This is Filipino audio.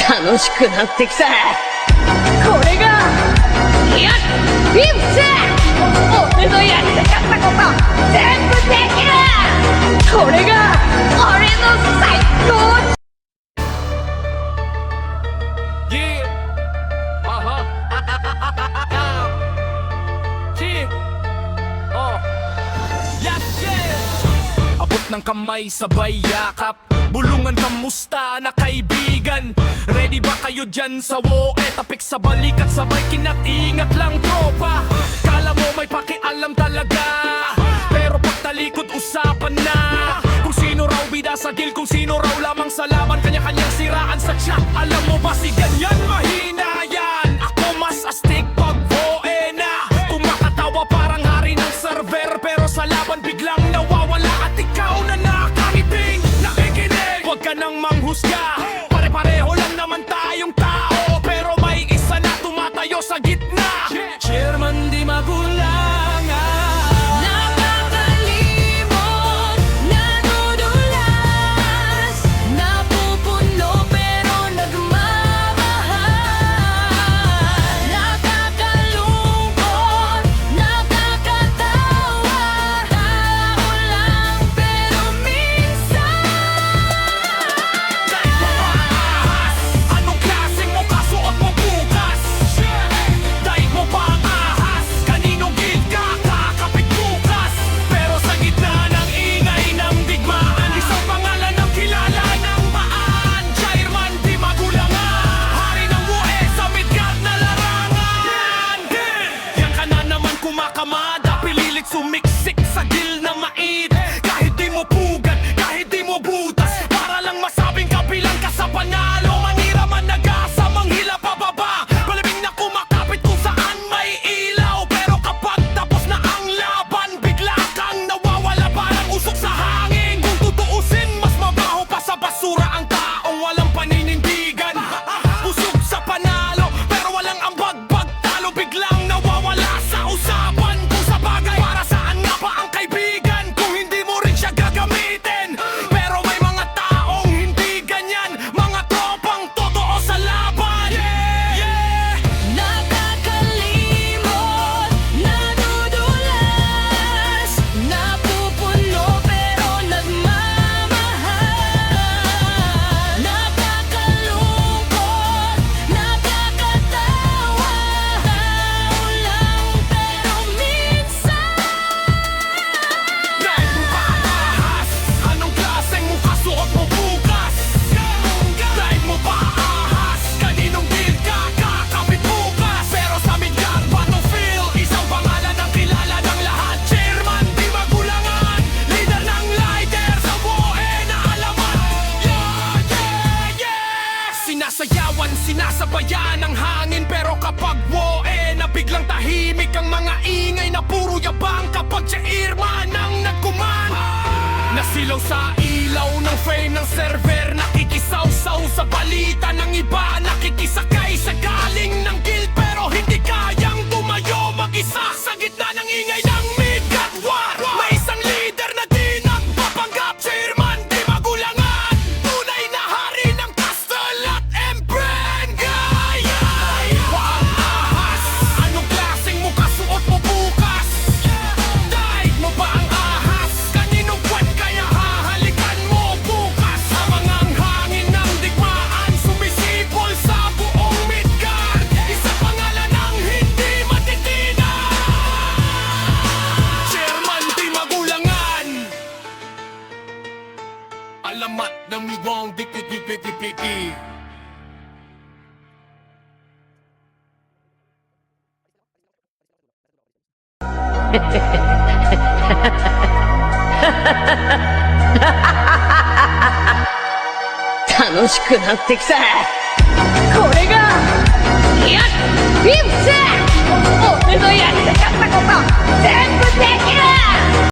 楽しくなってきた。これがいやフィフス、俺のやりたかったこと全部できる。これが俺の最高。Yeah. Yeah. Yes, yeah. Abot ng kamay sabay yakap, bulungan kamusta na kaibigan. Ready ba kayo dyan sa woe? Tapik sa balik at sabay kinat-ingat lang tropa. Kala mo may pakialam talaga, pero pagtalikod usapan na. Kung sino raw bida sa gil, kung sino raw lamang sa laban, kanya-kanyang siraan sa chat. Alam mo ba si ganyan mahina yan? Ako mas astig pag woe na. Kung makatawa parang hari ng server, pero sa laban biglang nawawala. At ikaw na nakangiping nakikinig, huwag ka nang manghusga. Pare-pareho lang naman tayong tao, pero may isa na tumatayo sa gitna. Chairman di magulangan, nakakalimot, nadudulas, napupuno pero nagmamahal, nakakalungkot, nakakatawa, tao lang pero minsan. kahit mapaahas, anong klaseng mukha suot mo bukas? Daig mo pa ang ahas, kaninong gilid ka kakapit bukas? Pero sa gitna ng ingay ng digmaan, isang pangalan ang kilala ng maan. Chairman di magulangan, hari ng woe sa Midgard na larangan. Yan ka na naman kumakamada, pililit sumiksik sa gil na mait. Kahit di mo pugad, kahit di mo butas, para lang masabing kabilang ka sa panalo. Manira man nag-asa, manghila pababa, balibing na kumakapit kung saan may ilaw. Pero kapag tapos na ang laban, bigla kang nawawala parang usok sa hangin. Kung tutuusin, mas mabaho pa sa basura ang taong walang paninindigan. Busog sa panalo, pero walang ambag-bag talo, biglang nawawala sa usapan. Kung sa bagay, para saan nga ba ang kaibigan kung hindi mo rin siya gagamitin? Pero may mga taong hindi ganyan, mga tropang totoo sa laban. Yeah! Nakakalimot, nadudulas, napupuno pero nagmamahal, nakakalungkot, nakakatawa, tao lang pero minsan. Dahil mo pa ahas, anong klaseng mukha suot mo bukas? Dahil mo pa ahas, kaninong gilid ka kakapit bukas? Pero sa Midgard battlefield, isang pangalan ang kilala ng lahat. Chairman di magulangan, leader ng lighter sa woe na alamat. Yeah, yeah, yeah! Sinasayawan, sinasabayan ang hangin, pero kapag woe na biglang tahimik ang mga ingay na puro yabang. Kapag chairman ang nagkuman, nasilaw sa ilaw ng fame ng server, nakikisaw-saw sa balita ng iba, nakikisakay sa galing ng guild, pero hindi kayang tumayo mag-isa sa gitna ng ingay ng Midgard War. May isang leader na di nagpapanggap, chairman di magulangan, tunay na hari ng castle at Embrengay. Waang ahas, anong klaseng mukha suot mo bukas? Daig mo ba ang ahas, kaninong puwet kaya hahalikan mo bukas? Hamangang hangin ng digmaan, sumisipol sa buong Midgard, isang pangalan ang hindi matitinag. Chairman di magulangan, alamat ng miwang dikit-dikit-dikit.楽しくなってきた。これがいやフィフス、俺のやりたかったこと全部できる。